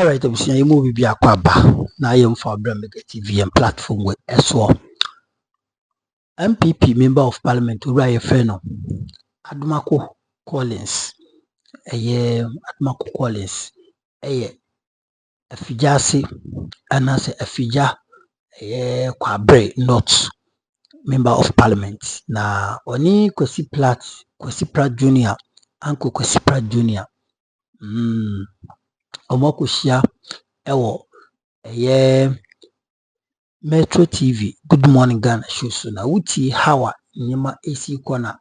Alright, I'm seeing you movie be a kwaba. Now I am for Mega TV and platform with S1. NPP Member of Parliament Uriah Feno Adumako Collins. Adumako Collins. Afijasi anase afija kwabre not Member of Parliament. Na oni Kwesi Pratt Junior. Uncle Kwesi Pratt Junior. Omokushia ewo Metro TV, Good Morning Ghana show so na wuti hawa nyema esi kona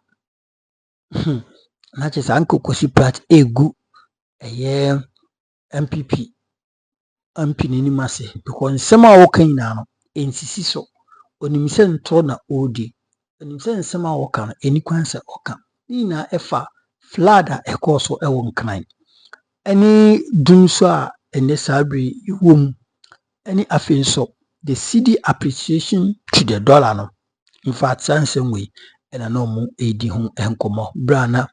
na chesa anko Kwesi Pratt egu MPP ni mase because nsema woka nyina no ensisi so onimse ntro na odi onimse nsema woka no enikwanse oka ni na efa flood a ekoso ewo nkran eni dunso a ene sabri wom eni afenso the Cedi appreciation to the dollar no. In fact, something we and I know more edi home enkomo brana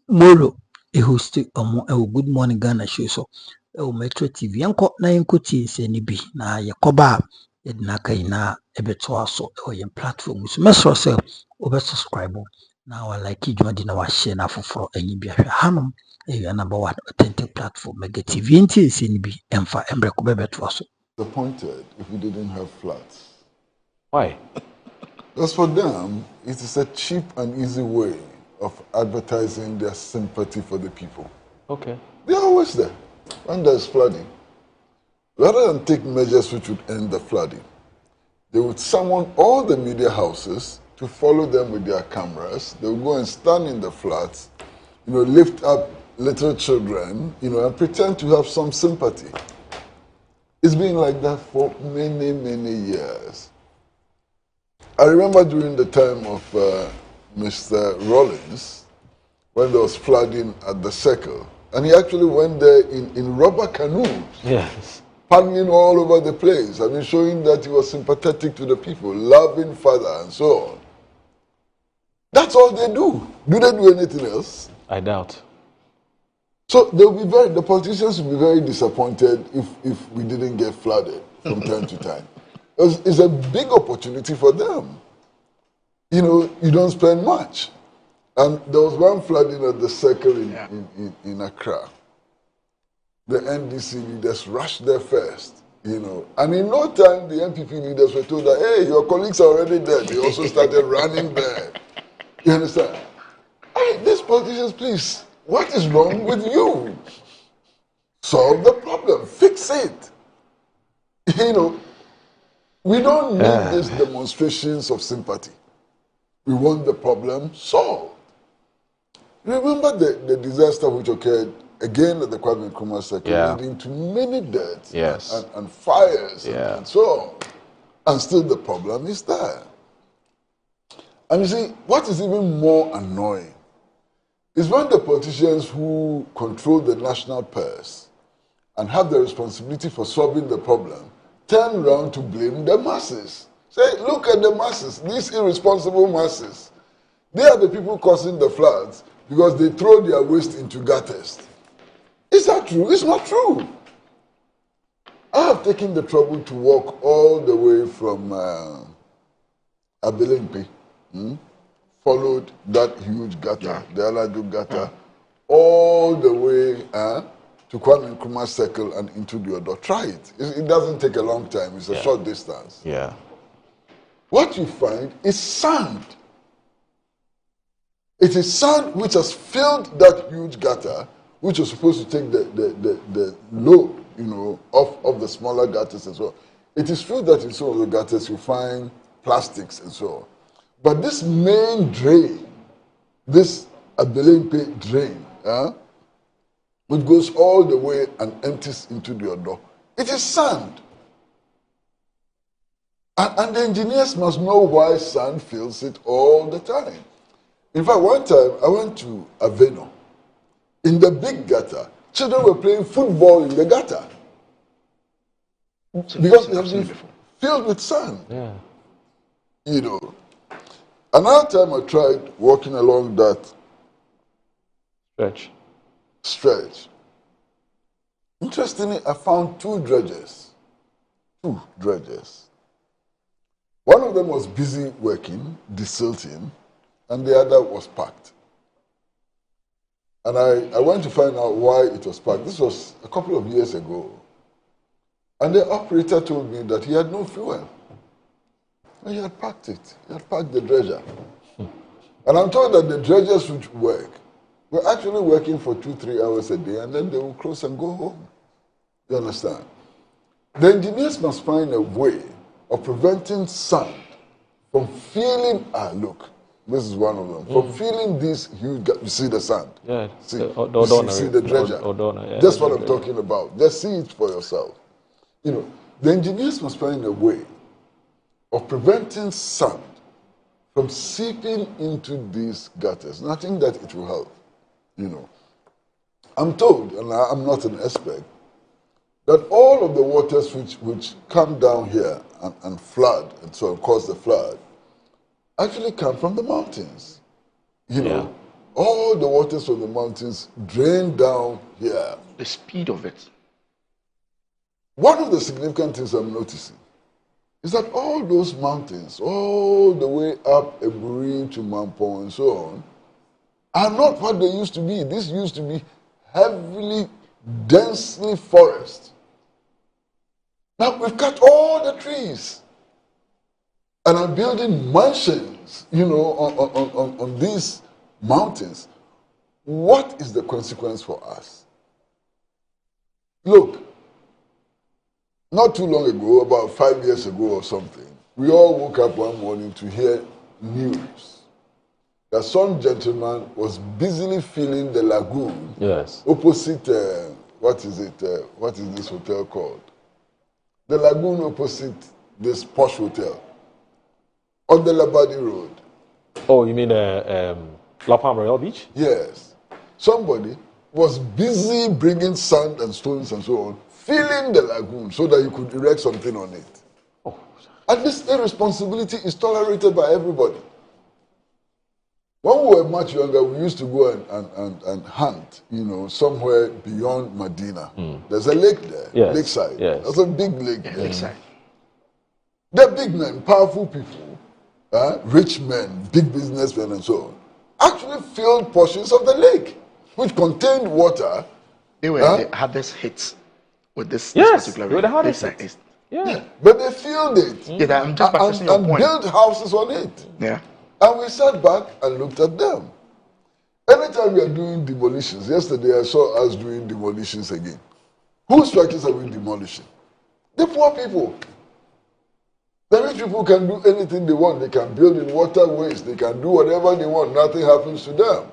moro a host Good Morning Ghana show so Metro TV yanko na yanko ti se ni bi na yakoba edna kai na ebeto so your platform so mesro se obe subscribe na wa like idwadi na wa share na foforo anyi bi ahwe hanom number one authentic platform Mega TV nti se ni bi emfa embre ko bebeto so. Disappointed if we didn't have floods. Why? Because for them, it is a cheap and easy way of advertising their sympathy for the people. Okay. They're always there when there's flooding. Rather than take measures which would end the flooding, they would summon all the media houses to follow them with their cameras. They would go and stand in the floods, lift up little children, and pretend to have some sympathy. It's been like that for many, many years. I remember during the time of Mr. Rawlings, when there was flooding at the Circle, and he actually went there in rubber canoes, Yes. paddling all over the place. I mean, showing that he was sympathetic to the people, loving father, and so on. That's all they do. Do they do anything else? I doubt. So the politicians will be very disappointed if we didn't get flooded from time to time. It's a big opportunity for them. You don't spend much. And there was one flooding at the Circle in Accra. The NDC leaders rushed there first, And in no time, the NPP leaders were told that, hey, your colleagues are already there. They also started running there. You understand? Hey, these politicians, please. What is wrong with you? Solve the problem. Fix it. We don't need these demonstrations of sympathy. We want the problem solved. Remember the disaster which occurred again at the Kwame Nkrumah Circle, leading to many deaths and fires and so on. And still the problem is there. And you see, what is even more annoying is when the politicians who control the national purse and have the responsibility for solving the problem turn around to blame the masses. Say, look at the masses, these irresponsible masses. They are the people causing the floods because they throw their waste into gutters. Is that true? It's not true. I have taken the trouble to walk all the way from Abelempe, followed that huge gutter, the Aladu gutter, all the way to Kwame Nkrumah Circle and into the Odo. Try it. It doesn't take a long time. It's a short distance. Yeah. What you find is sand. It is sand which has filled that huge gutter, which was supposed to take the load, of the smaller gutters as well. It is true that in some of the gutters you find plastics and so on. But this main drain, this Abelempe drain, which goes all the way and empties into the Odo, it is sand. And the engineers must know why sand fills it all the time. In fact, one time I went to Aveno. In the big gutter, children were playing football in the gutter. Because it has been filled with sand. Yeah. Another time I tried walking along that Stretch. Interestingly, I found two dredgers. One of them was busy working, desilting, and the other was packed. And I went to find out why it was packed. This was a couple of years ago. And the operator told me that he had no fuel. And he had packed it. He had packed the dredger. And I'm told that the dredgers which work were actually working for 2-3 hours a day, and then they will close and go home. You understand? The engineers must find a way of preventing sand from filling, look, this is one of them, from filling these huge, you see the sand? Yeah. See, you see the dredger? That's what I'm talking about. Just see it for yourself. You know, the engineers must find a way of preventing sand from seeping into these gutters. And I think that it will help. You know, I'm told, and I'm not an expert, that all of the waters which come down here and flood, and so cause the flood, actually come from the mountains. You know, all the waters from the mountains drain down here. The speed of it. One of the significant things I'm noticing is that all those mountains, all the way up Eburi to Mampo and so on, are not what they used to be. This used to be heavily, densely forest. Now we've cut all the trees and are building mansions, you know, on these mountains. What is the consequence for us? Look, not too long ago, about 5 years ago or something, we all woke up one morning to hear news that some gentleman was busily filling the lagoon opposite, what is this hotel called? The lagoon opposite this posh hotel on the Labadi Road. Oh, you mean La Palma Royal Beach? Yes. Somebody was busy bringing sand and stones and so on, filling the lagoon so that you could erect something on it. Oh. And this irresponsibility is tolerated by everybody. When we were much younger, we used to go and hunt, you know, somewhere beyond Medina. There's a lake there, lakeside. Yes. There's a big lake there. Lakeside. They're big men, powerful people, rich men, big businessmen and so on, actually filled portions of the lake, which contained water. They had this hits with this particular with the hardest hits. Yeah, but they filled it I'm just practicing your point. built houses on it. Yeah. And we sat back and looked at them. Anytime we are doing demolitions, yesterday I saw us doing demolitions again. Whose structures are we demolishing? The poor people. The rich people can do anything they want. They can build in waterways. They can do whatever they want. Nothing happens to them.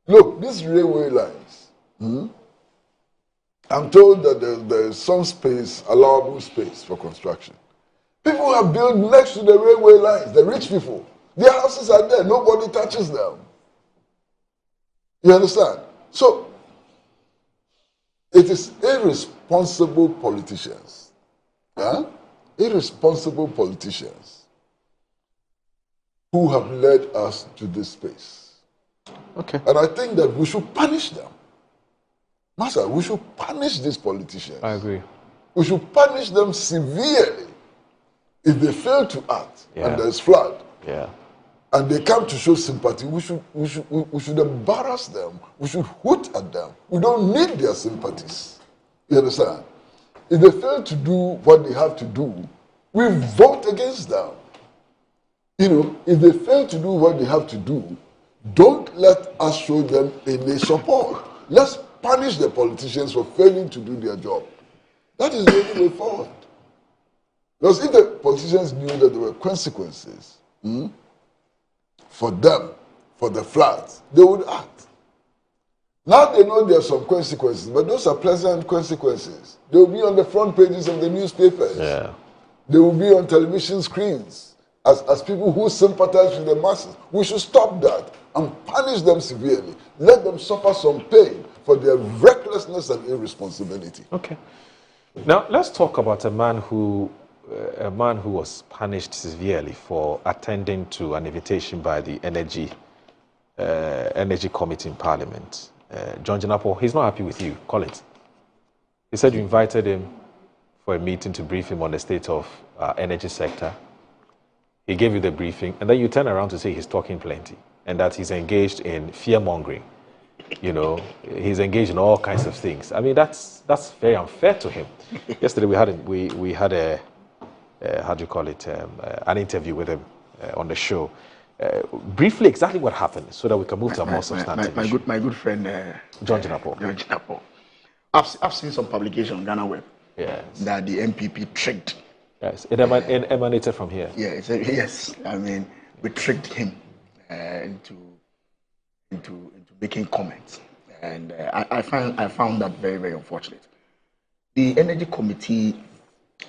Look, these railway lines. I'm told that there is some space, allowable space for construction. People have built next to the railway lines, the rich people. Their houses are there. Nobody touches them. You understand? So, it is irresponsible politicians. Irresponsible politicians who have led us to this space. Okay. And I think that we should punish them. Master, we should punish these politicians. I agree. We should punish them severely if they fail to act and there's flood. Yeah. And they come to show sympathy. We should embarrass them. We should hoot at them. We don't need their sympathies. You understand? If they fail to do what they have to do, we vote against them. You know, if they fail to do what they have to do, don't let us show them any support. Let's punish the politicians for failing to do their job. That is the only way forward. Because if the politicians knew that there were consequences for them, for the floods, they would act. Now they know there are some consequences, but those are pleasant consequences. They will be on the front pages of the newspapers. Yeah. They will be on television screens as people who sympathize with the masses. We should stop that and punish them severely. Let them suffer some pain for their recklessness and irresponsibility. Okay. Now let's talk about a man who was punished severely for attending to an invitation by the Energy Committee in Parliament. John Janapo, he's not happy with you. Call it. He said you invited him for a meeting to brief him on the state of energy sector. He gave you the briefing, and then you turn around to say he's talking plenty, and that he's engaged in fear-mongering. You know, he's engaged in all kinds of things. I mean, that's very unfair to him. Yesterday we had a how do you call it, an interview with him on the show. Briefly, exactly what happened, so that we can move to a more substantive issue. My good friend John Jinapo. John Jinapo. I've seen some publication on Ghana Web that the NPP tricked. Yes, it emanated from here. Yeah, yes. I mean, we tricked him into making comments, and I found that very, very unfortunate. The Energy Committee,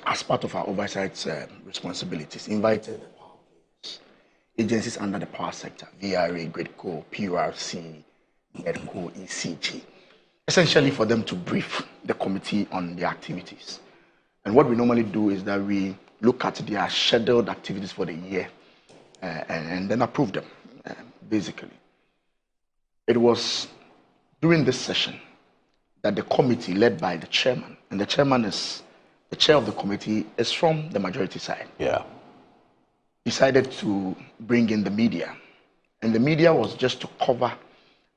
as part of our oversight responsibilities, invited agencies under the power sector, VRA, GridCo, PURC, NEDCO, ECG, essentially for them to brief the committee on their activities. And what we normally do is that we look at their scheduled activities for the year and then approve them, basically. It was during this session that the committee, led by the chairman, and the chair of the committee is from the majority side. Yeah. Decided to bring in the media. And the media was just to cover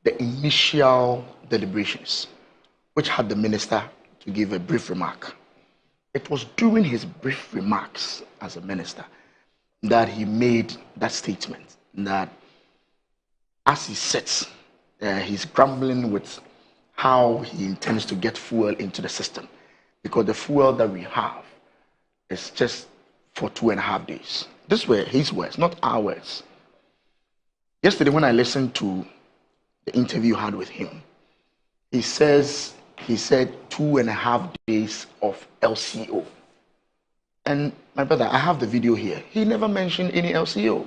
the initial deliberations, which had the minister to give a brief remark. It was during his brief remarks as a minister that he made that statement that as he sits, he's grumbling with how he intends to get fuel into the system, because the fuel that we have is just for 2.5 days. These were his words, not our words. Yesterday, when I listened to the interview you had with him, he said 2.5 days of LCO. And my brother, I have the video here. He never mentioned any LCO.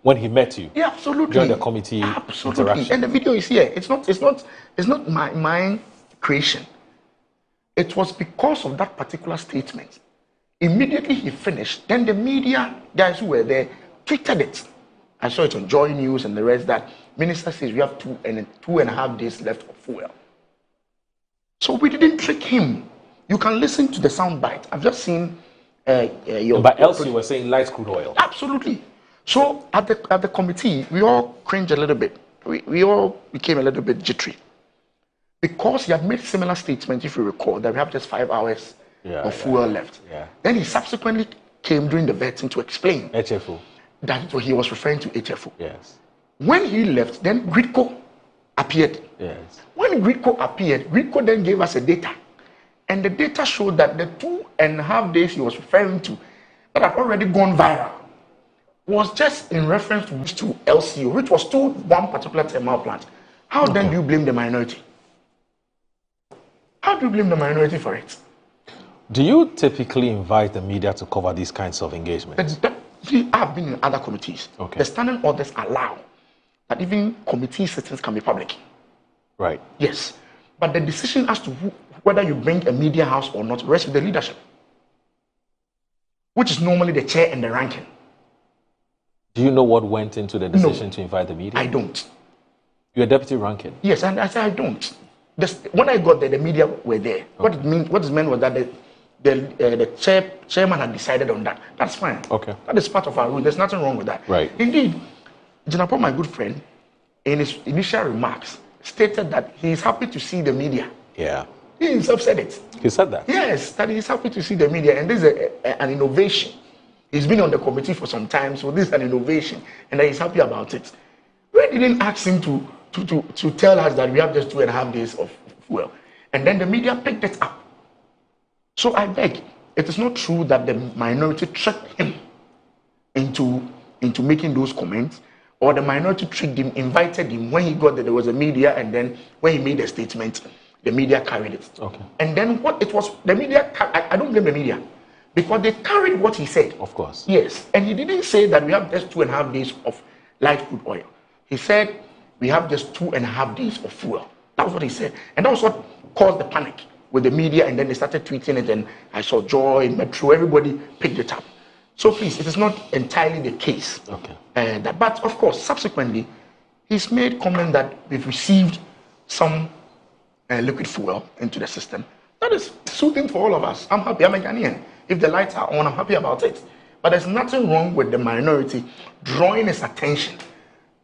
When he met you? Yeah, absolutely. During the committee interaction. And the video is here. It's not my creation. It was because of that particular statement. Immediately he finished, then the media guys who were there tweeted it. I saw it on Joy News and the rest that minister says we have 2.5 days left of fuel. So we didn't trick him. You can listen to the soundbite. I've just seen your. But else you were saying light crude oil. Absolutely. So at the committee, we all cringed a little bit. We all became a little bit jittery because he had made similar statements. If you recall, that we have just 5 hours of fuel left. Yeah. Then he subsequently came during the vetting to explain HFO. that he was referring to HFO. Yes. When he left, then GridCo appeared. Yes. When GridCo appeared, GridCo then gave us a data. And the data showed that the 2.5 days he was referring to that had already gone viral was just in reference to LCO, which was to one particular thermal plant. How then do you blame the minority? How do you blame the minority for it? Do you typically invite the media to cover these kinds of engagements? I've been in other committees. Okay. The standing orders allow that even committee sittings can be public. Right. Yes. But the decision as to whether you bring a media house or not rests with the leadership, which is normally the chair and the ranking. Do you know what went into the decision to invite the media? I don't. You're deputy ranking? Yes, and I said I don't. When I got there, the media were there. Okay. What it meant was that the chairman had decided on that. That's fine. Okay. That is part of our rule. There's nothing wrong with that. Right. Indeed, Jinapo, my good friend, in his initial remarks, stated that he is happy to see the media. Yeah. He himself said it. He said that? Yes, that he is happy to see the media. And this is an innovation. He's been on the committee for some time, so this is an innovation. And that he's happy about it. We didn't ask him to tell us that we have just 2.5 days of fuel. And then the media picked it up. So I beg, it is not true that the minority tricked him into making those comments, or the minority tricked him, invited him when he got there was a media, and then when he made a statement, the media carried it. Okay. And then the media, I don't blame the media, because they carried what he said. Of course. Yes. And he didn't say that we have just 2.5 days of light crude oil. He said we have just 2.5 days of fuel. That was what he said. And that was what caused the panic with the media, and then they started tweeting it, and I saw Joy, Metro, everybody picked it up. So please, it is not entirely the case. Okay. But of course, subsequently, he's made comment that we've received some liquid fuel into the system. That is soothing for all of us. I'm happy. I'm a Ghanaian. If the lights are on, I'm happy about it. But there's nothing wrong with the minority drawing his attention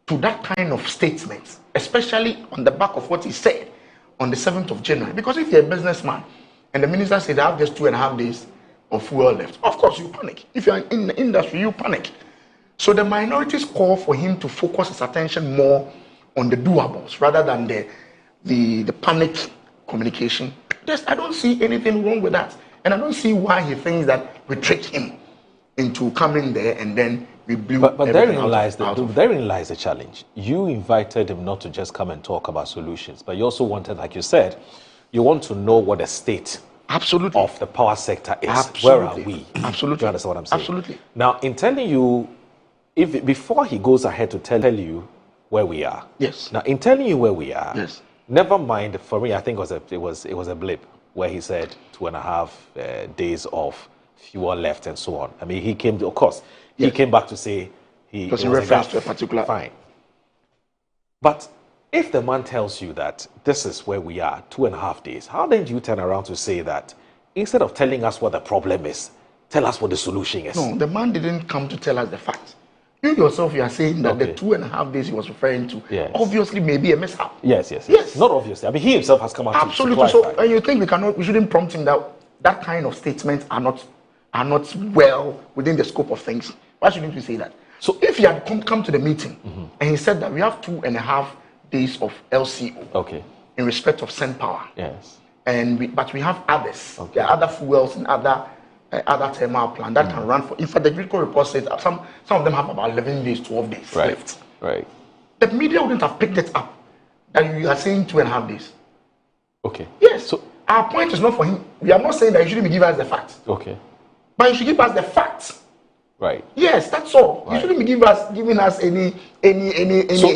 to that kind of statement, especially on the back of what he said on the 7th of January. Because if you're a businessman and the minister said, I have just 2.5 days of fuel left, of course you panic. If you're in the industry, you panic. So the minorities call for him to focus his attention more on the doables rather than the panic communication. I don't see anything wrong with that. And I don't see why he thinks that we tricked him into coming there and then we blew. But therein lies the challenge. You invited him not to just come and talk about solutions, but you also wanted, like you said, you want to know what the state of the power sector is. Absolutely. Where are we? Absolutely. Do you understand what I'm saying? Absolutely. Now, in telling you, before he goes ahead to tell you where we are. Yes. Now, in telling you where we are. Yes. Never mind. For me, I think it was a blip where he said 2.5 days of fuel left and so on. I mean, he came back to say it was in reference to a particular. Fine. But if the man tells you that this is where we are, 2.5 days, how then do you turn around to say that instead of telling us what the problem is, tell us what the solution is? No, the man didn't come to tell us the facts. You yourself, you are saying that the 2.5 days he was referring to, obviously maybe a mishap. Yes. Not obviously. I mean, he himself has come out absolutely. To clarify. So, and you think we shouldn't prompt him that kind of statements are not well within the scope of things? Why shouldn't we say that? So, if he had come to the meeting and he said that we have 2.5 days of LCO, in respect of Sen Power, but we have others, there are other fuels and other thermal plant that can run for. In fact, the critical report says that some of them have about 11 days, 12 days left. Right. The media wouldn't have picked it up that you are saying 2.5 days. Okay. Yes. So our point is not for him. We are not saying that you shouldn't give us the facts. Okay. But you should give us the facts. Right. Yes, that's all. Right. You shouldn't be giving us any.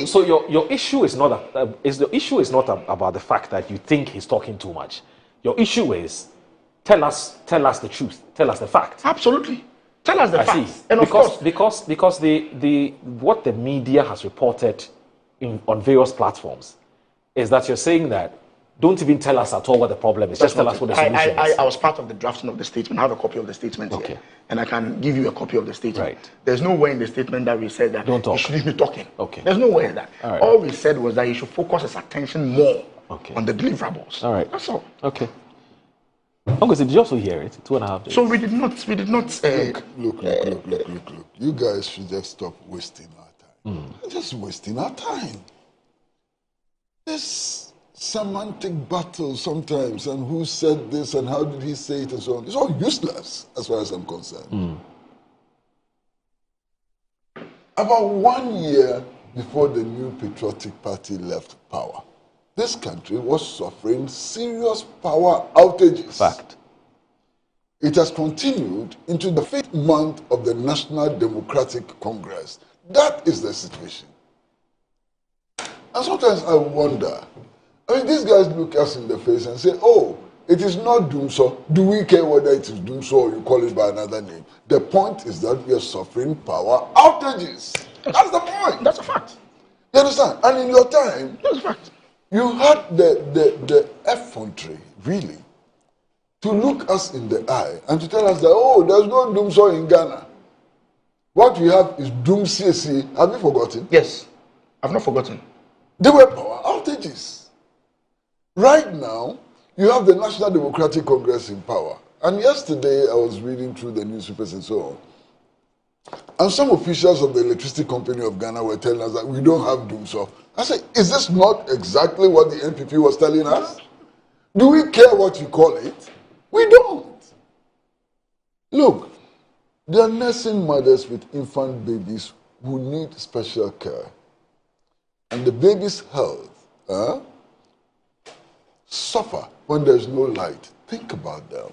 So your issue is not about the fact that you think he's talking too much. Your issue is tell us the truth. Tell us the facts. Absolutely. Tell us the facts. See. And because the what the media has reported on various platforms is that you're saying that don't even tell us at all what the problem is. Just tell us what the solution is. I was part of the drafting of the statement. I have a copy of the statement here. And I can give you a copy of the statement. Right. There's nowhere in the statement that we said that he shouldn't be talking. Okay. There's nowhere in that. All we said was that he should focus his attention more on the deliverables. All right. That's all. Okay. Uncle, did you also hear it? 2.5 days. So we did not. Look. You guys should just stop wasting our time. Just wasting our time. This semantic battle sometimes, and who said this and how did he say it and so on. It's all useless as far as I'm concerned. About 1 year before the new patriotic party left power, this country was suffering serious power outages. Fact. It has continued into the 5th month of the National Democratic Congress. That is the situation. And sometimes I wonder, these guys look us in the face and say, oh, it is not doomsday. Do we care whether it is doomsday or you call it by another name? The point is that we are suffering power outages. That's the point. That's a fact. You understand? And in your time, that's a fact. You had the effrontery, really, to look us in the eye and to tell us that, oh, there's no doomsday in Ghana. What we have is doomsday. Have you forgotten? Yes, I've not forgotten. There were power outages. Right now, you have the National Democratic Congress in power. And yesterday, I was reading through the newspapers and so on. And some officials of the Electricity Company of Ghana were telling us that we don't have doomsday. I said, is this not exactly what the NPP was telling us? Do we care what you call it? We don't. Look, there are nursing mothers with infant babies who need special care. And the baby's health suffer when there's no light. Think about them.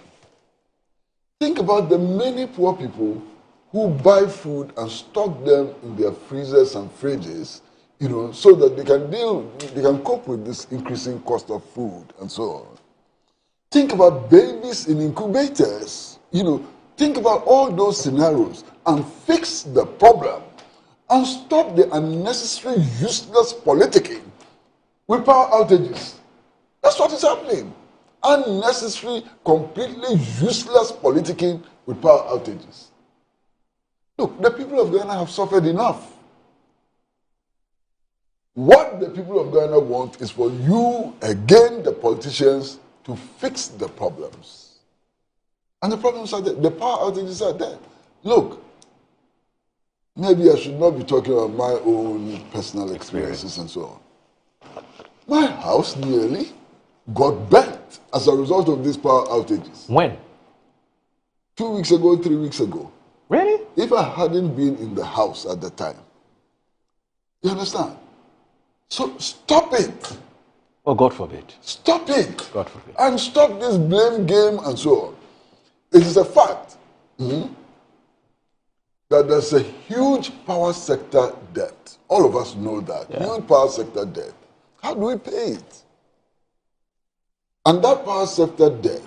Think about the many poor people who buy food and stock them in their freezers and fridges, so that they can cope with this increasing cost of food and so on. Think about babies in incubators, think about all those scenarios and fix the problem and stop the unnecessary, useless politicking with power outages. That's what is happening. unnecessary, completely useless politicking with power outages. Look, the people of Ghana have suffered enough. What the people of Ghana want is for you, again, the politicians, to fix the problems. And the problems are there. The power outages are there. Look, maybe I should not be talking about my own personal experiences and so on. My house nearly got burnt as a result of these power outages. When? 2 weeks ago, 3 weeks ago. Really? If I hadn't been in the house at the time, you understand? So stop it. Oh, God forbid. Stop it. God forbid. And stop this blame game and so on. It is a fact that there's a huge power sector debt. All of us know that. Yeah. Huge power sector debt. How do we pay it? And that power sector debt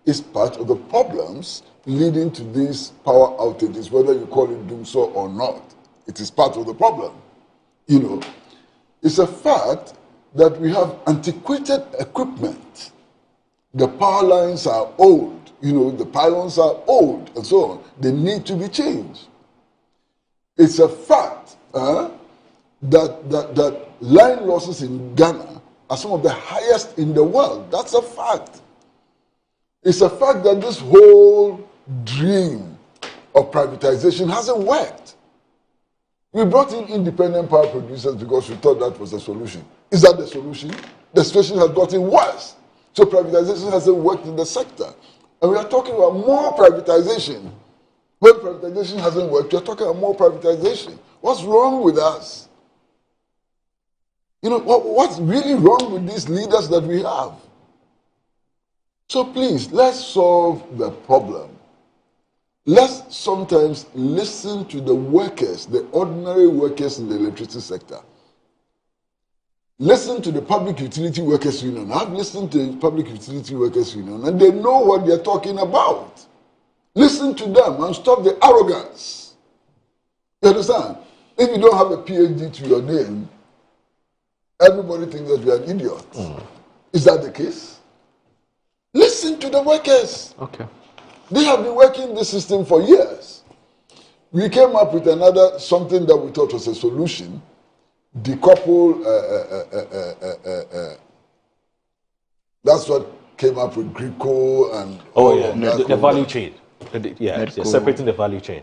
is part of the problems leading to these power outages, whether you call it doom so or not. It is part of the problem. You know, it's a fact that we have antiquated equipment. The power lines are old, you know, the pylons are old and so on. They need to be changed. It's a fact that line losses in Ghana are some of the highest in the world. That's a fact. It's a fact that this whole dream of privatization hasn't worked. We brought in independent power producers because we thought that was the solution. Is that the solution? The situation has gotten worse. So privatization hasn't worked in the sector. And we are talking about more privatization. When privatization hasn't worked, we are talking about more privatization. What's wrong with us? You know, what's really wrong with these leaders that we have? So please, let's solve the problem. Let's sometimes listen to the workers, the ordinary workers in the electricity sector. Listen to the Public Utility Workers Union. I've listened to the Public Utility Workers Union, and they know what they're talking about. Listen to them and stop the arrogance. You understand? If you don't have a PhD to your name, everybody thinks that you're an idiot. Is that the case? Listen to the workers. Okay. They have been working this system for years. We came up with something that we thought was a solution. Decouple, that's what came up with Greco and the value chain. Separating the value chain.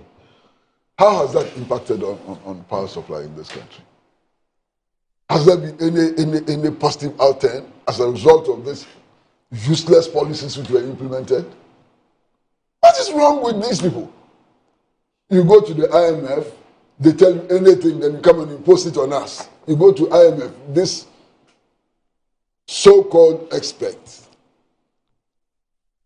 How has that impacted on power supply in this country? Has there been any positive outturn as a result of these useless policies which were implemented? What is wrong with these people? You go to the IMF, they tell you anything, then you come and impose it on us. You go to IMF, this so-called experts,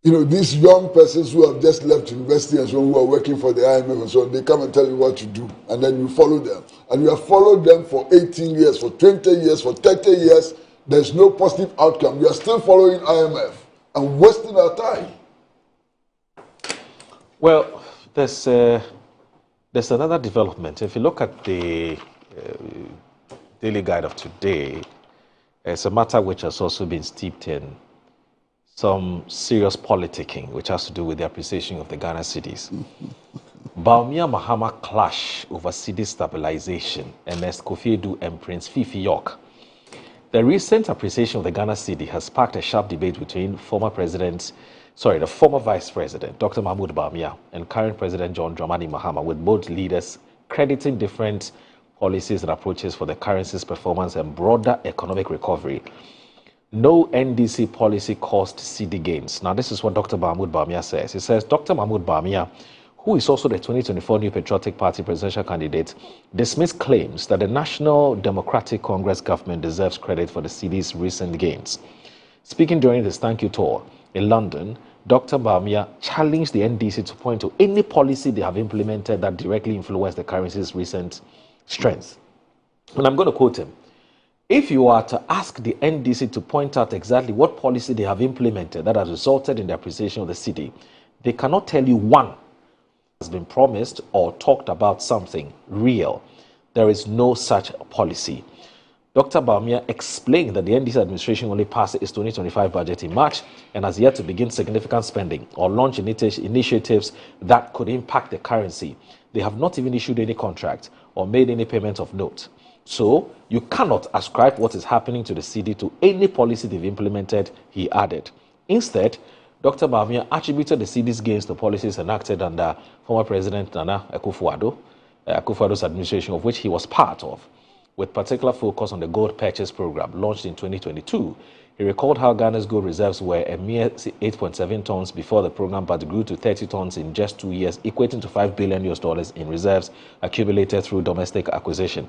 you know, these young persons who have just left university and so on, who are working for the IMF and so on, they come and tell you what to do, and then you follow them. And you have followed them for 18 years, for 20 years, for 30 years. There's no positive outcome. We are still following IMF and wasting our time. Well, there's another development. If you look at the Daily Guide of today, it's a matter which has also been steeped in some serious politicking, which has to do with the appreciation of the Ghana cedis. Bawumia Mahama clash over cedi stabilization, Ernest Kofi Addo and Prince Fifi York. The recent appreciation of the Ghana cedi has sparked a sharp debate between the former Vice President, Dr. Mahmoud Bawumia, and current President John Dramani Mahama, with both leaders crediting different policies and approaches for the currency's performance and broader economic recovery. No NDC policy caused cedi gains. Now, this is what Dr. Mahmoud Bawumia says. He says, Dr. Mahmoud Bawumia, who is also the 2024 New Patriotic Party presidential candidate, dismissed claims that the National Democratic Congress government deserves credit for the cedi's recent gains. Speaking during his thank you tour in London, Dr. Bawumia challenged the NDC to point to any policy they have implemented that directly influenced the currency's recent strength. And I'm going to quote him. If you are to ask the NDC to point out exactly what policy they have implemented that has resulted in the appreciation of the cedi, they cannot tell you one has been promised or talked about something real. There is no such policy. Dr. Bawumia explained that the NDC administration only passed its 2025 budget in March and has yet to begin significant spending or launch initiatives that could impact the currency. They have not even issued any contract or made any payment of note. So you cannot ascribe what is happening to the Cedi to any policy they've implemented, he added. Instead, Dr. Bawumia attributed the Cedi's gains to policies enacted under former President Nana Akufo-Addo's administration, of which he was part of, with particular focus on the gold purchase program launched in 2022. He recalled how Ghana's gold reserves were a mere 8.7 tons before the program, but grew to 30 tons in just 2 years, equating to $5 billion in reserves accumulated through domestic acquisition.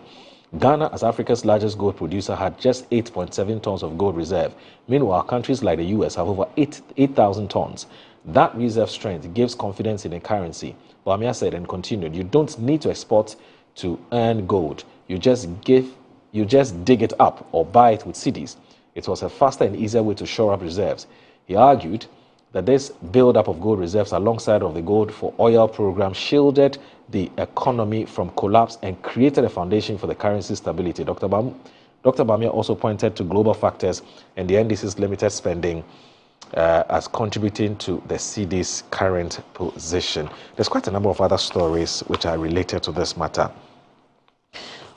Ghana, as Africa's largest gold producer, had just 8.7 tons of gold reserve. Meanwhile, countries like the US have over 8,000 tons. That reserve strength gives confidence in the currency. Bawumia said and continued, you don't need to export to earn gold. You just dig it up or buy it with cedis. It was a faster and easier way to shore up reserves. He argued that this build-up of gold reserves alongside of the gold for oil program shielded the economy from collapse and created a foundation for the currency stability. Dr. Bawumia also pointed to global factors and the NDC's limited spending as contributing to the Cedi's current position. There's quite a number of other stories which are related to this matter.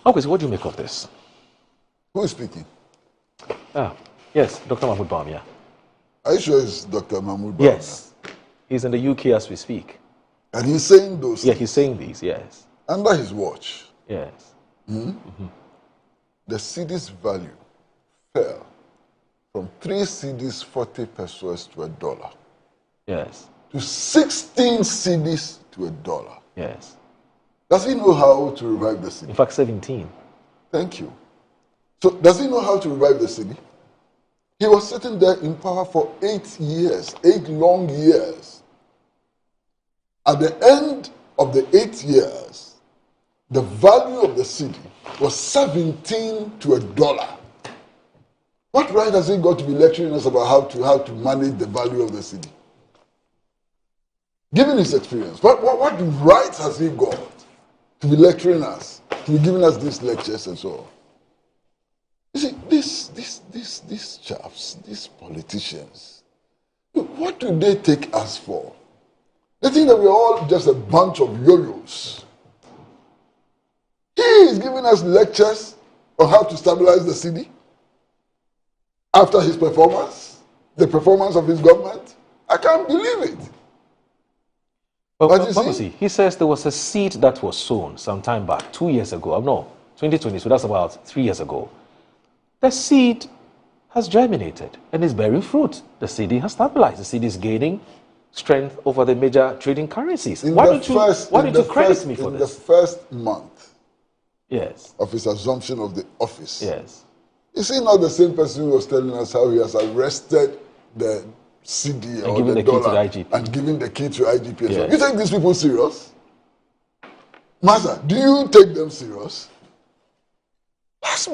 Okay, so what do you make of this? Who is speaking? Yes, Dr. Mahmoud Bawumia. Are you sure it's Dr. Mahmoud Bawumia? Yes. He's in the UK as we speak. And he's saying those Yeah, he's saying these, yes. under his watch. Yes. The Cedi's value fell from 3 Cedis 40 pesos to $1. Yes. To 16 Cedis to $1. Yes. Does he know how to revive the Cedi? In fact, 17. Thank you. So does he know how to revive the Cedi? He was sitting there in power for 8 years, 8 long years. At the end of the 8 years, the value of the Cedi was 17 to $1. What right has he got to be lecturing us about how to manage the value of the Cedi? Given his experience, what rights has he got to be lecturing us, to be giving us these lectures and so on? You see, these chaps, these politicians, what do they take us for? They think that we're all just a bunch of yo-yos. He is giving us lectures on how to stabilize the Cedi after his performance, the performance of his government. I can't believe it. But you see, he says there was a seed that was sown some time back, 2 years ago. No, 2020, so that's about 3 years ago. The seed has germinated and is bearing fruit. The Cedi has stabilized. The Cedi is gaining strength over the major trading currencies. Why don't you credit me for this? In the first month yes. of his assumption of the office, yes. is he not the same person who was telling us how he has arrested the Cedi or the dollar and giving the key to IGP? Yes. You take these people serious? Master, do you take them serious? Let's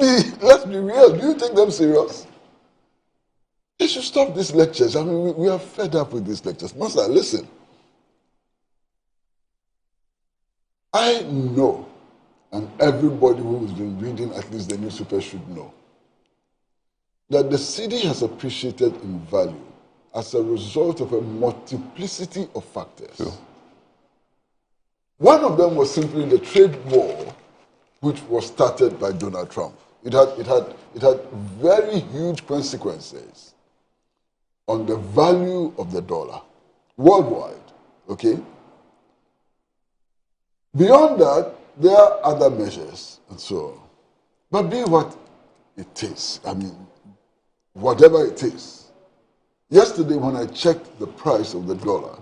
be real. Do you take them serious? You should stop these lectures. I mean, we are fed up with these lectures. Master, listen. I know, and everybody who has been reading at least the newspaper should know, that the Cedi has appreciated in value as a result of a multiplicity of factors. Sure. One of them was simply the trade war, which was started by Donald Trump. It had very huge consequences on the value of the dollar worldwide. Okay. Beyond that, there are other measures and so on. But be what it is. I mean, whatever it is. Yesterday, when I checked the price of the dollar,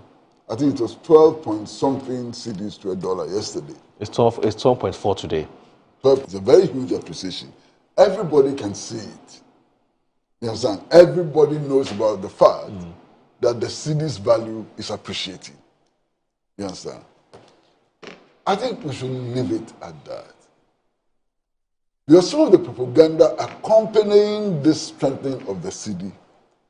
I think it was 12 point something cedis to $1 yesterday. It's 12.4 today. It's a very huge appreciation. Everybody can see it. You understand? Everybody knows about the fact that the Cedi's value is appreciating. You understand? I think we should leave it at that. Because some of the propaganda accompanying this strengthening of the Cedi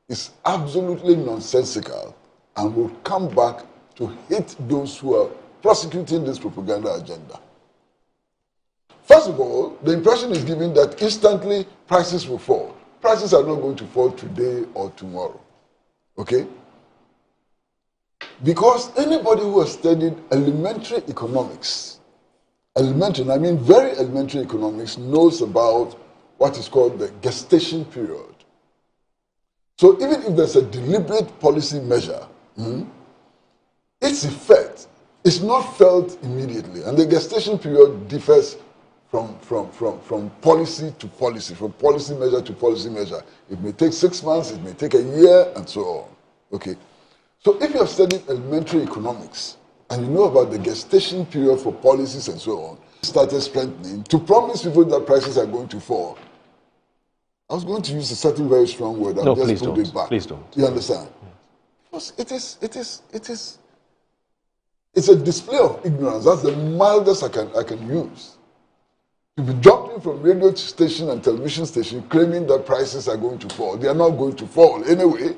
is absolutely nonsensical and will come back to hit those who are prosecuting this propaganda agenda. First of all, the impression is given that instantly prices will fall. Prices are not going to fall today or tomorrow. Okay? Because anybody who has studied elementary economics, elementary, I mean very elementary economics, knows about what is called the gestation period. So even if there's a deliberate policy measure, its effect is not felt immediately. And the gestation period differs from policy to policy, from policy measure to policy measure. It may take 6 months, it may take a year, and so on. Okay. So if you have studied elementary economics and you know about the gestation period for policies and so on, started strengthening to promise people that prices are going to fall. I was going to use a certain very strong word. No, I'll please just put don't. it back. Please don't. You understand? Because it's a display of ignorance. That's the mildest I can use. To be jumping from radio station and television station claiming that prices are going to fall. They are not going to fall anyway.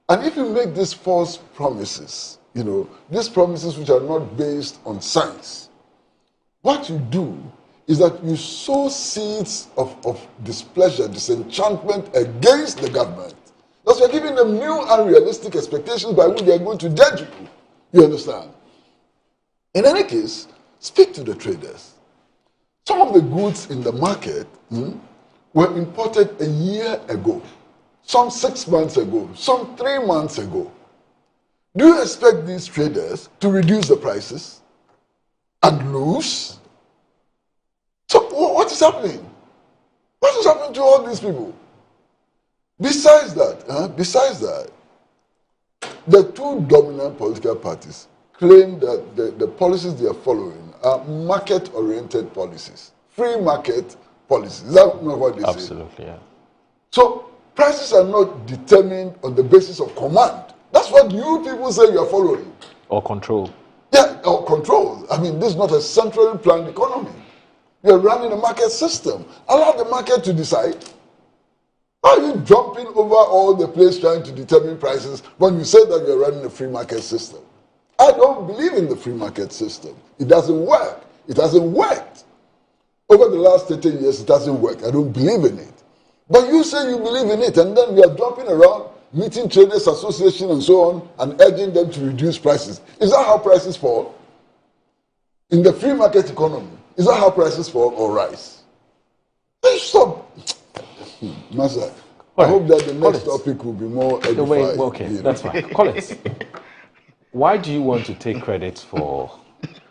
And if you make these false promises, these promises which are not based on science, what you do is that you sow seeds of displeasure, disenchantment against the government. Thus, you're giving them new unrealistic expectations by which they are going to judge you. You understand? In any case, speak to the traders. Some of the goods in the market were imported a year ago, some 6 months ago, some 3 months ago. Do you expect these traders to reduce the prices and lose? So what is happening? What is happening to all these people? Besides that, the two dominant political parties claim that the policies they are following are market-oriented policies, free market policies. Is that not what they say? Absolutely, yeah. So prices are not determined on the basis of command. That's what you people say you are following. Or control. Yeah, or control. I mean, this is not a centrally planned economy. You are running a market system. Allow the market to decide. Why are you jumping over all the place trying to determine prices when you say that you are running a free market system? I don't believe in the free market system. It doesn't work. It hasn't worked. Over the last 30 years, it hasn't worked. I don't believe in it. But you say you believe in it, and then you are jumping around, meeting traders association and so on, and urging them to reduce prices. Is that how prices fall? In the free market economy, is that how prices fall or rise? Stop. Master, I hope that the next topic will be more edifying. Okay, that's fine. Collins, why do you want to take credit for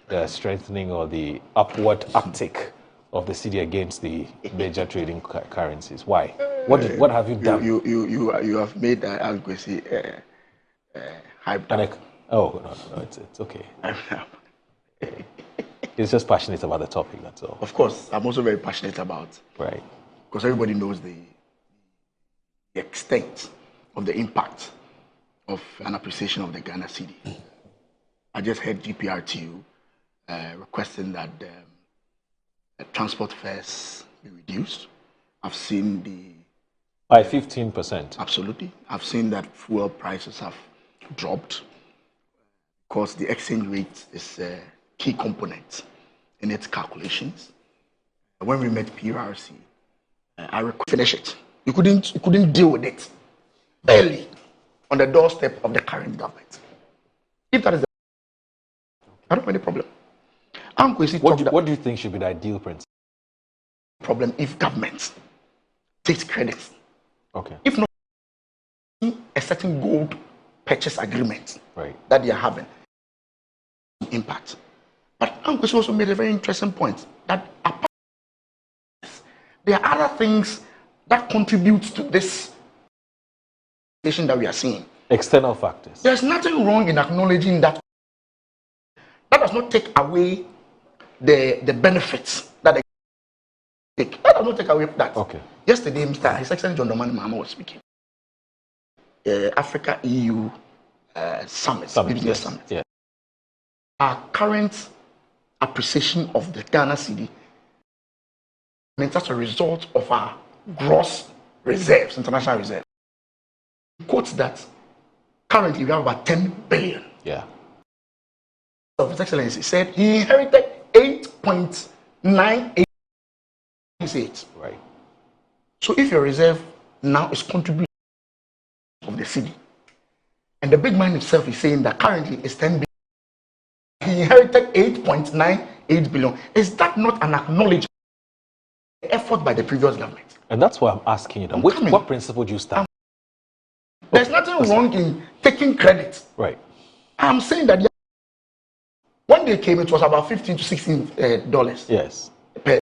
the strengthening or the upward uptick of the Cedi against the major trading currencies? Why? What have you done? You have made Kwesi hype down. No, it's okay. He's just passionate about the topic, that's all. Of course, I'm also very passionate about. Right. Because everybody knows the extent of the impact of an appreciation of the Ghana Cedi. I just heard GPRTU requesting that the transport fares be reduced. I've seen by 15%. Absolutely. I've seen that fuel prices have dropped because the exchange rate is a key component in its calculations. When we met PRC, I finish it. You couldn't deal with it early on the doorstep of the current government. If that is I don't have any problem. What do you think should be the ideal principle? Problem if government takes credit. Okay. If not, a certain gold purchase agreement right. that they are having impact. But Kwesi also made a very interesting point that apart there are other things that contribute to this situation that we are seeing. External factors. There's nothing wrong in acknowledging that. That does not take away the benefits that they take. That does not take away that. Okay. Yesterday, His Excellency John Dramani Mahama was speaking. Africa EU summit. Yes. Summit. Yeah. Our current appreciation of the Ghana Cedi as a result of our gross reserves, international reserves. He quotes that currently we have about 10 billion. Yeah. His Excellency said he inherited 8.98 say it. Right. So if your reserve now is contributing of the city, and the big man himself is saying that currently it's 10 billion, he inherited 8.98 billion. Is that not an acknowledgement of the effort by the previous government? And that's why I'm asking you that. What principle do you stand? There's nothing wrong in taking credit. Right. I'm saying that when they came, it was about $15 to $16 Yes. per.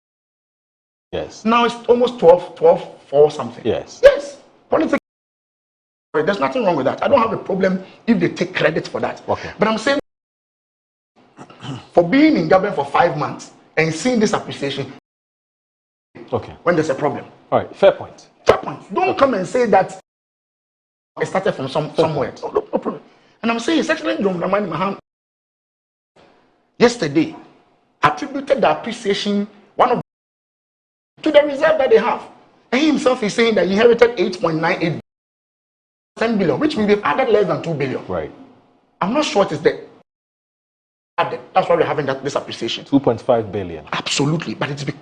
Yes. Now it's almost 12 for something. Yes. Yes. Politics. There's nothing wrong with that. I don't have a problem if they take credit for that. Okay. But I'm saying for being in government for 5 months and seeing this appreciation, okay, when there's a problem. All right. Fair point. Fair point. Don't come and say that it started from somewhere. No problem. And I'm saying, Secretary John Dramani Maham yesterday attributed the appreciation to the reserve that they have. And he himself is saying that he inherited 8.98 10 billion, which means they've added less than 2 billion. Right. I'm not sure it is there. That's why we're having this appreciation. 2.5 billion. Absolutely. But it's been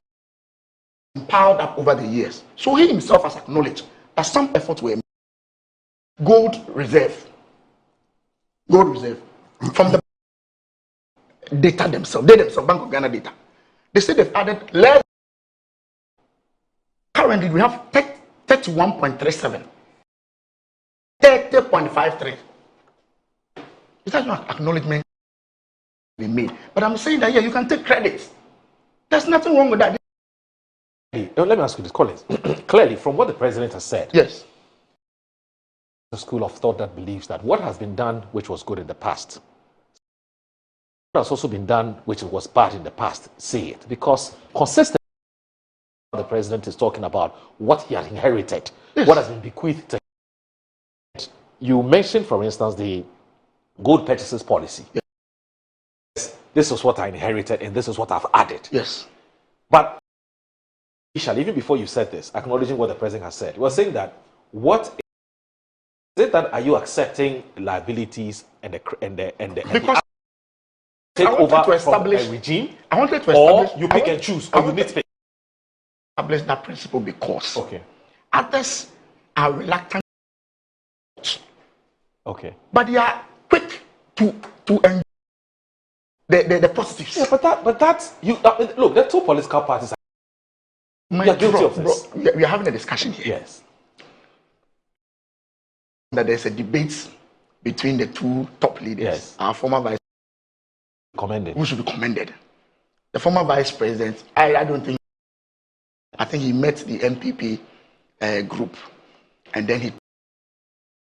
piled up over the years. So he himself has acknowledged that some efforts were made. Gold reserve from the data themselves, Bank of Ghana data. They say they've added less. Currently, we have 31.37, 30.53. Is that not acknowledgement we made? But I'm saying that, yeah, you can take credit. There's nothing wrong with that. Let me ask you this, Collins. Clearly, from what the president has said, yes, the school of thought that believes that what has been done, which was good in the past, what has also been done, which was bad in the past, say it. Because consistently, the president is talking about what he had inherited, yes, what has been bequeathed to him. You mentioned, for instance, the gold purchases policy. Yes. This is what I inherited, and this is what I've added. Yes. But even before you said this, acknowledging what the president has said, you were saying that what is it that are you accepting liabilities and the take over to establish from a regime? I wanted to establish, or you pick and choose, or you nitpick. Establish that principle because okay, others are reluctant. Okay, but they are quick to enjoy the positives. Yeah, but that's you. Look, there are two political parties. We are guilty of this. We are having a discussion here. Yes. That there's a debate between the two top leaders. Yes. Our former vice commended. Who should be commended? The former vice president. I think he met the NPP group, and then he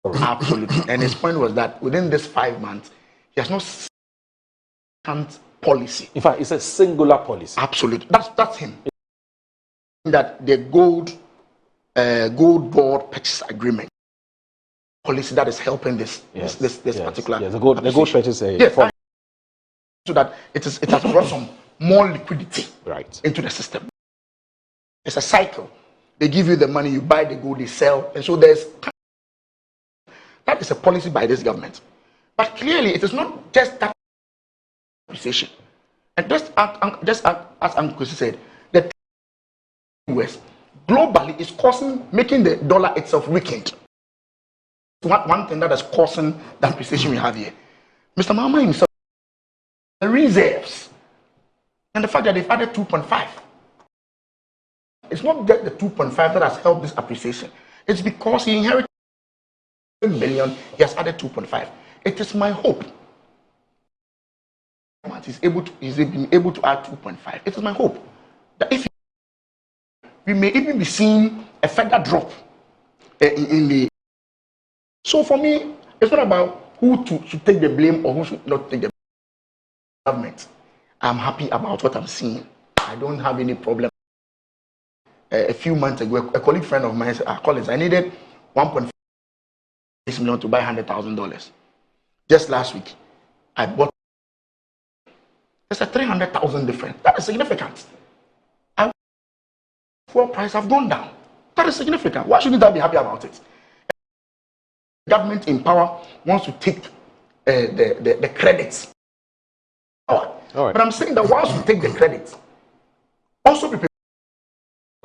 absolutely. And his point was that within this 5 months, he has no policy. In fact, it's a singular policy. Absolutely. That's him. That the gold board purchase agreement policy that is helping this particular. Yes, the gold purchase. So that it has brought some more liquidity right into the system. It's a cycle. They give you the money, you buy the gold, they sell, and so that is a policy by this government. But clearly, it is not just that appreciation. And just as Uncle Kwesi said, the US globally is making the dollar itself weakened. One thing that is causing the appreciation we have here. Mr. Mahama himself, the reserves, and the fact that they've added 2.5. It's not just the 2.5 that has helped this appreciation. It's because he inherited $1 billion, he has added 2.5. It is my hope he's been able to add 2.5. It is my hope that if we may even be seeing a further drop in the. So for me, it's not about who should take the blame or who should not take the government. I'm happy about what I'm seeing. I don't have any problem. A few months ago, a colleague friend of mine said, Collins, I needed 1.5 million to buy $100,000. Just last week, I bought. There's a 300,000 difference. That is significant. Fuel price have gone down. That is significant. Why shouldn't I be happy about it? The government in power wants to take the credits. All right. But I'm saying that once you take the credit, also prepare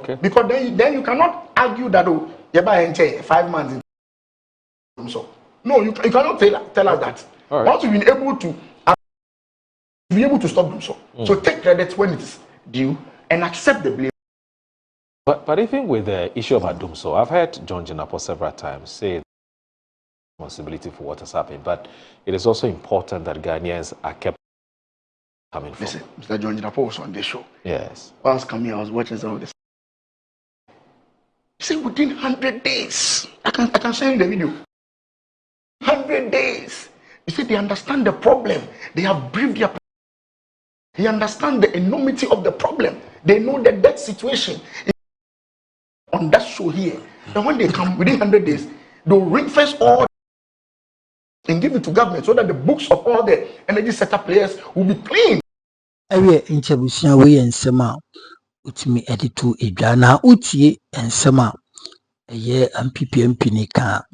Okay. Because then you cannot argue that, oh, you buy 5 months. So no, you cannot tell us that. All right. Once you've been able to stop them, so take credit when it's due and accept the blame. But even with the issue of Adumso, I've heard John Jinapo several times say responsibility for what has happened, but it is also important that Ghanaians are kept coming from. Listen, Mr. John Jinapo was on this show. Yes. Whilst coming, I was watching some of this. He said within 100 days, I can send you the video. 100 days. You see, they understand the problem. They have briefed their. They understand the enormity of the problem. They know the death situation on that show here. And when they come within 100 days, they'll ring-fence all and give it to government so that the books of all the energy sector players will be clean. Every interbusia we and sema utimi editu edwana utie and sema a year NPP MP ka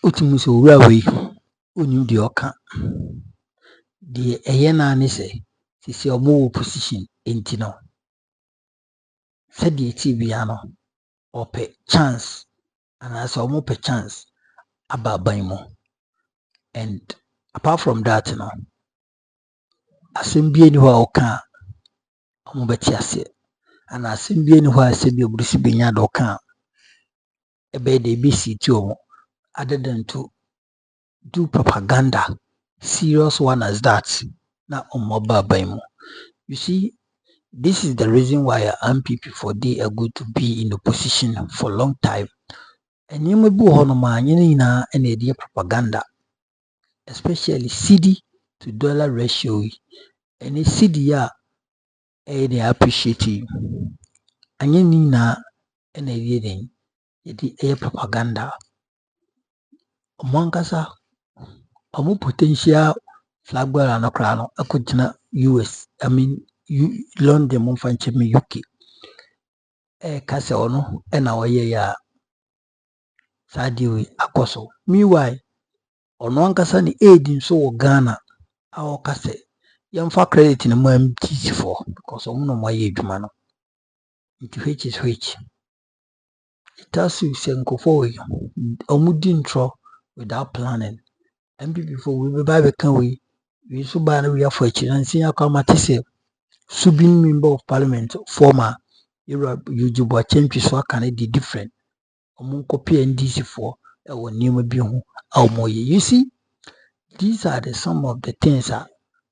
utimu so we unim di oka the eye na ne se sisi omo position enti no said the bia no ope chance and as omo pe chance ababan mo. And apart from that no asem ni ho oka omo beti ase and asem ni ho asem bi oburusi benya do ka ebe de bi siti omo other than to do propaganda, serious one as that. Na omo. You see, this is the reason why NPP for they are good to be in opposition for a long time. And you may be na and propaganda, especially Cedi to dollar ratio. And a Cedi ya they appreciate you. And you na and a propaganda. Mwankasa omo potential flag bearer no kra no akogina US London mo fanche me UK kase ono na oye ya sadiwe akoso meanwhile ono ankasa ni aid nso wo Ghana a o kase yemfa credit no mo MTC for because omo no mo ye adwuma no into which is which it has you senkofo omo di ntro without planning. NPP for we be can we so ban we are for senior committee subin member of parliament former Europe Yujuba change so can it be different among copy NDC for our new bi ho more. You see, these are some of the things that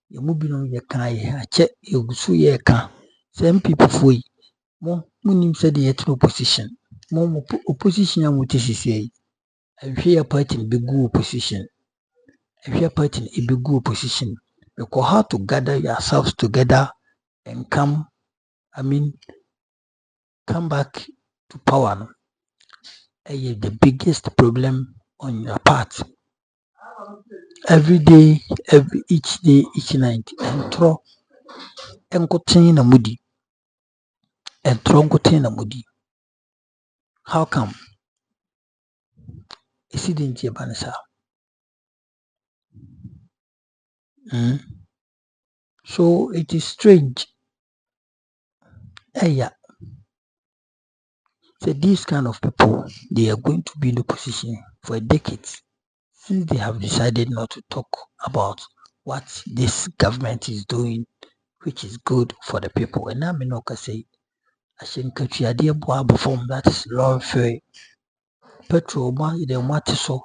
you moving on your can check you so ye can some people for more munim said the opposition more opposition and what is say and here party be good opposition. If you're party a big good position, because how to gather yourselves together and come back to power. The biggest problem on your part. Every day, each night, and throw and na moody. And throw na moody. How come? Is it in Japanese? So it is strange. So these kind of people, they are going to be in the position for decades since they have decided not to talk about what this government is doing, which is good for the people. And I'm not going to say, I think that is law fair. Petrol, so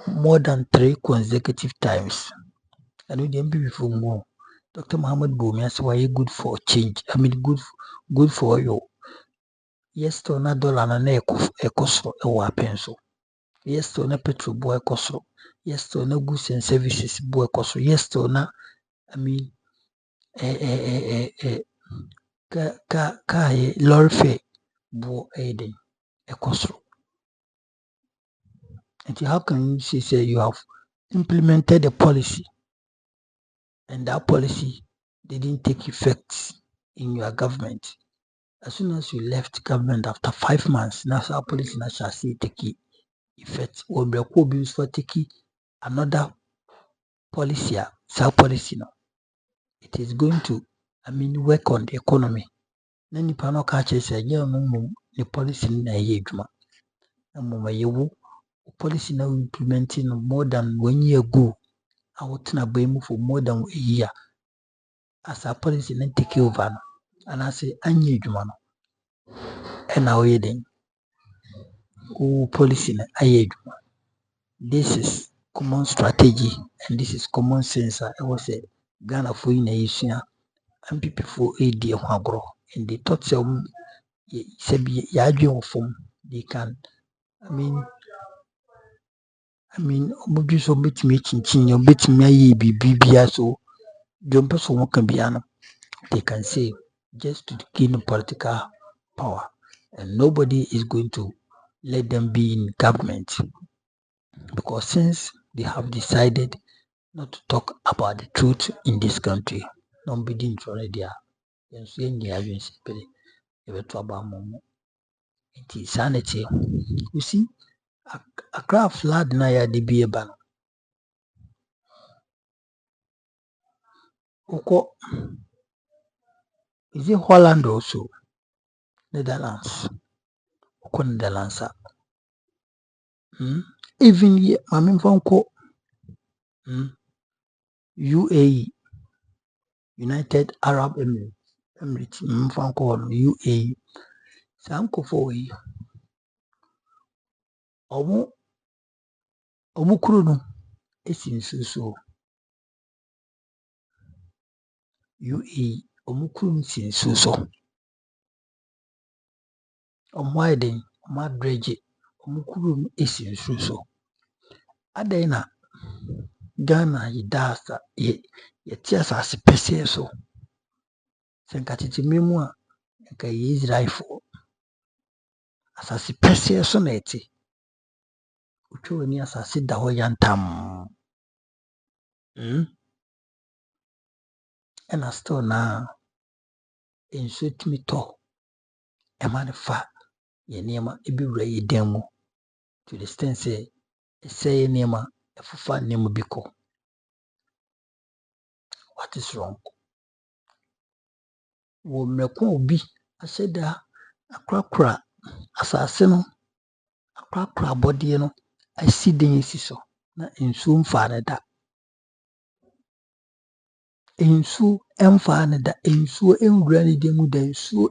more than 3 consecutive times. And with the MPP for more. Dr. Muhammad Boumi said, why you good for change? Good for you. Yes, to na dollar na ekosro ewa penso. Yes, to na petrol boy ekosro. Yes, to na goods and services boy ekosro. Yes, to na lorry fare boy ekosro. And how can you say you have implemented a policy and that policy didn't take effect in your government? As soon as you left government after 5 months, national policy shall see take effect. Or be for take another policy, policy now. It is going to work on the economy. Na nipa no ka kyerɛ sɛ ɛnyɛ no mmom ne policy no na ɛyɛ adwuma. Na mmom ɛyɛ wo policy na implementing no more than 1 year ago. A wotena bɛn for more than a year. As a policy na take over no. Anaasɛ anyɛ adwuma no. Ɛna woyɛ den. Wo policy na ayɛ adwuma. This is common strategy and this is common sense. I was say Ghana for in a NPP for AD agro and they thought so be yadwin form they can omuju so betimi chinchin you betimi aye bibia so don't person won can be they can say just to gain political power and nobody is going to let them be in government because since they have decided not to talk about the truth in this country. Nobody in Florida. You see, a craft flood na ya de be a ban. Oko is it Holland also? Netherlands. Oko Netherlands. Even here, Mammy Fonko UAE, United Arab Emirates, Fonko UAE. Sanko for you. Omukuru no esin so UAE omukuru no sin so omwaiden omadreje omukuru no esin so adai na Ghana yidasa ye asase pese so senkatete memu a nka Israel fo asase pese so na ete utwo ni asase da ho yantam and still na enso timi to e man fa ye niema ebi wura ye dan mu to the extent say say niema efufa niema biko. What is wrong? Wo meko obi aseda akrakra asase no akrakra body no asi den esi so na enso mfa ne da. Enso emfa ne da enso enwura ne dem da enso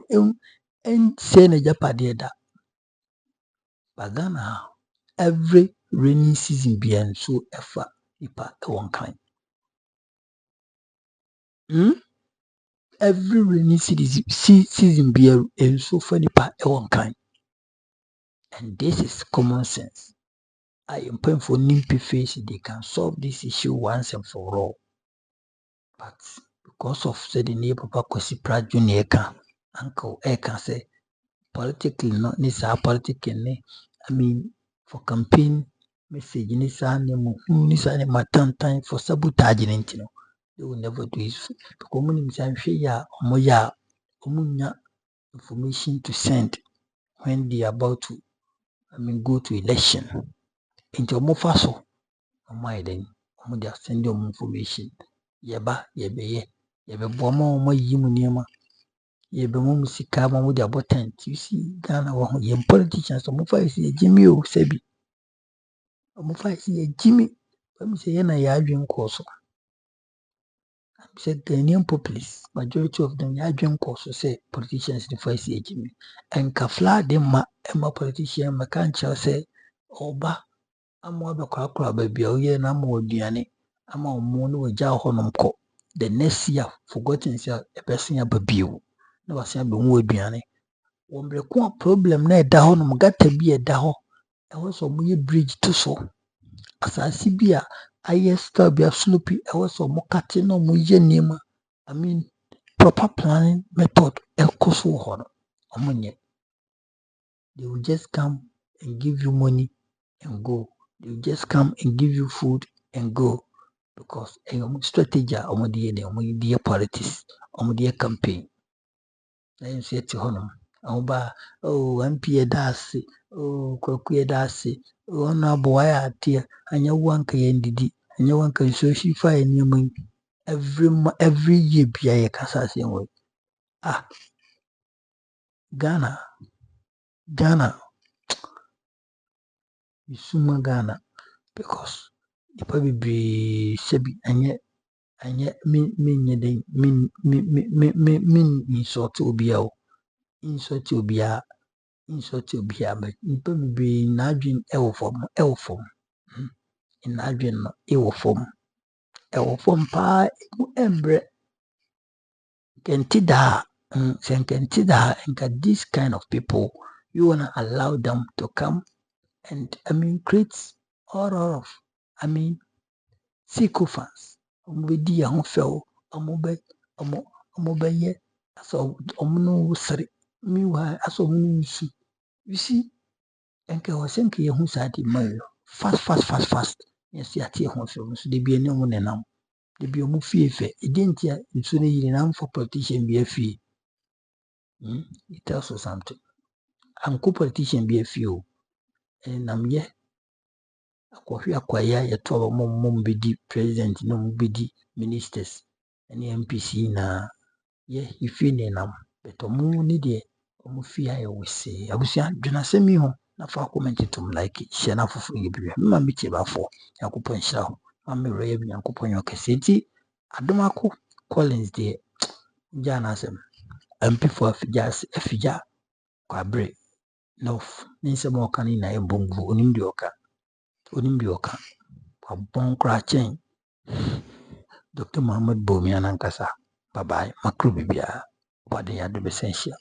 say na japade da. Bagana every rainy season be enso efa ipa e won kan. Every rainy season be enso fa nipa e won kan. And this is common sense. I am praying for NPP face they can solve this issue once and for all. But because of the neighbor Kwesi Pratt Junior uncle can say politically not nisa politically for campaign message nisa time for sabotage they will never do it because information to send when they are about to go to election. Into Mofaso, my then, they send you information. Yeba, yebe, Boma, Yimunima, Yebemum Sikama with their button. You see, Ghana, your politicians, Mofa is a Jimmy O Sebi. Mofa is a Jimmy. Let me say, Yana Yadrin Corso. I said, Ghanaian populace, majority of them Yadrin Corso say politicians the first year Jimmy. And Kafla, them, Emma politician, Macancha say, Oba. Ama abekwa baby oye na ama oduane ama omo no wagya honom kɔ the next year forgotten say a person ya babio na wasan be hu aduane wo mbreko problem na ɛda honom gata bi ɛda ho ɛwɔ so mo ye bridge to so asase bi a aye star bi slope ɛwɔ so mo kate no mo ye nima proper planning method ɛkɔ so ho no omo nye they will just come and give you money and go. They just come and give you food and go because a strategy dear politics, dear campaign. Then say to honor, MP dasi, Kwaku dasi, no boy dear, and your one can didi, and your one can so she fire near me, every year bia ye kasa se we. Ah, Ghana isuma Ghana because nipa bebree sebi anye menye den min insult obi a insult obi a but nipa bebree na adwen ɛwɔ fam na adwen no ɛwɔ fam paa emu embre kenti da kenti da nka this kind of people you wanna allow them to come and create all of sycophants di ya ho fɛw ɔmo bɛyɛ aso ɔmo no sere meanwhile aso ɔmo no nsu you see nka wɔ sɛ nka yɛhu saa de ma yo fast yes ate ho fɛw so de bi ne ɔmo nenam de bi ɔmo fie fɛ ɛdi nti a nsu no yiri na mfa politician bi afie it tells you something anko politician bi afie o nam yɛ akɔhwe akwaya yɛtɔ ɔmo bɛdi president na ɔmo bɛdi ministers ne MPC na ifie ne nam but ɔmo ne deɛ ɔmo fie ayɛ wosee abusua dwenasɛm yi ho na fa comment tom like hyɛ na foforo yɛ bi ma me tie bafo yakopɔ nhyira ho ma me wura yɛ bi yakopɔ nyɛ ɔkɛse nti adom ako Collins deɛ gya na asɛm MP for afigya kwabre no ne nsɛm a ɔka ne na yɛ bongo onim deɛ ɔka wabɔn koraa kyɛn Dr. Muhammad Bawumia nankasa bye bye makro bibia wade yɛ ado bɛsɛ nhyia